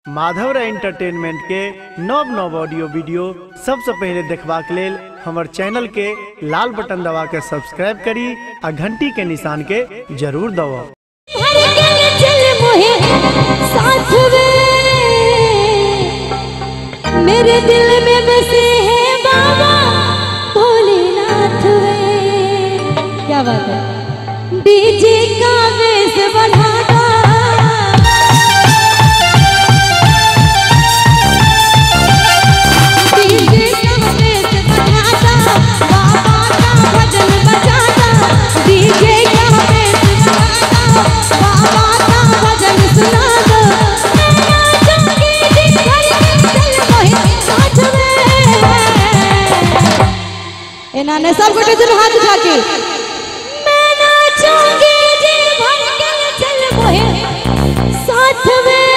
Madhav entertainment के नव नव ऑडियो वीडियो सबसे पहले देखबाक लेल हमर चैनल के लाल बटन दबा के सब्सक्राइब करी आ घंटी के निशान के जरूर दबाओ। मेरे दिल में बसे हैं बाबा भोलेनाथ वे। क्या बात है। डीजे का बेस बढ़ाता इन्होंने सब कुछ हाथ उठा के मैं नाचूंगी जी भर के चल मोहे साथ में।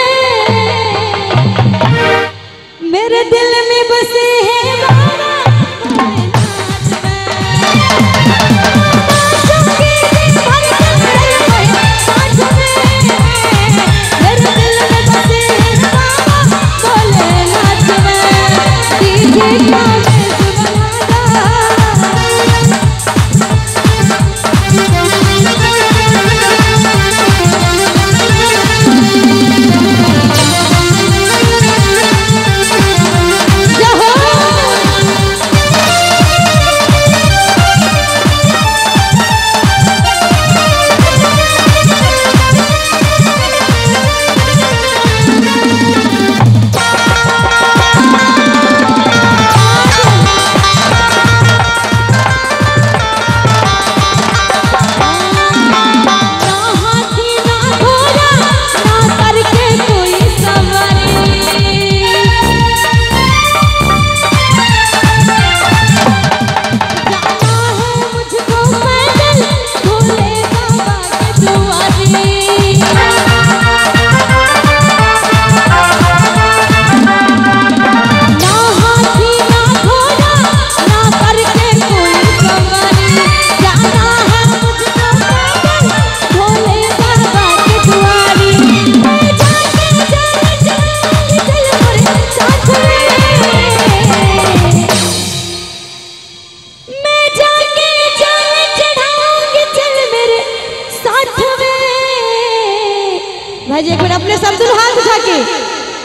मेरे दिल में बसे हैं बाबा नाचूंगी जी भर के चल मोहे साथ में। मेरे दिल में बसे हैं बाबा भोलेनाथ में। डीजे का एक बार अपने सब हाथ उठा के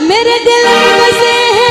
मेरे दिल में बसे हैं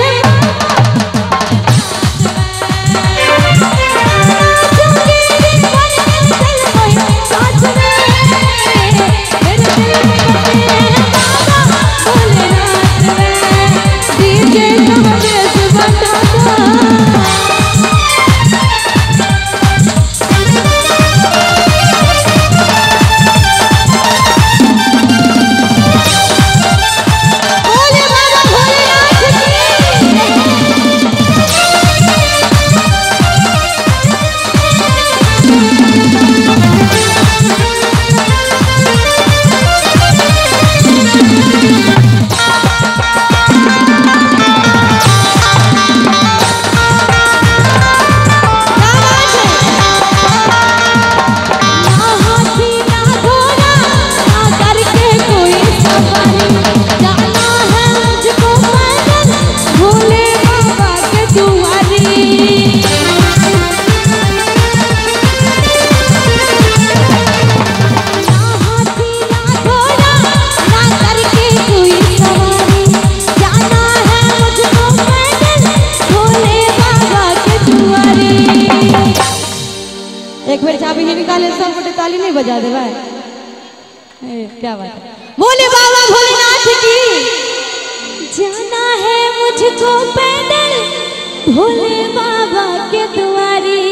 एक बार चाबी नहीं निकाले सब गोटे ताली नहीं बजा दे भाई। क्या बात है। बोले बाबा भोलेनाथ की। जाना है मुझको पैदल भोले बाबा के दुआरी।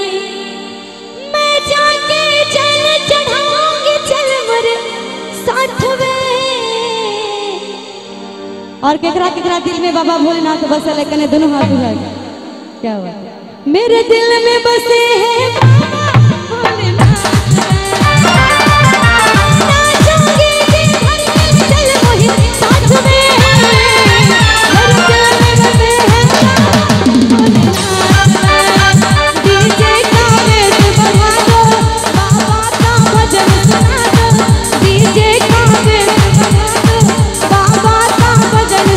मैं जाके चल चढ़ाऊंगी चल मरे साथ में। और केकरा केकरा दिल में बाबा भोलेनाथ बसे कने दोनों हाथ उठा के। क्या बात है। मेरे दिल में बसे हैं बाबा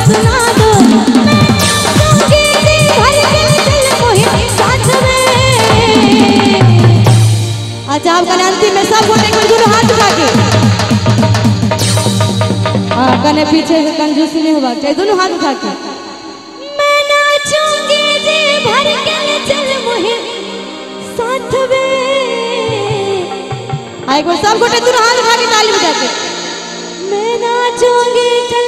सुना मैंने पीछे से कंजूसी नहीं हुआ चाहिए। दोनों हाथ उठा के मैं नाचूंगी जी भर के चल मुहे साथ में। एक बार सब गोटे दोनों हाथ उठा के ताली बजा के मैं नाचूंगी चल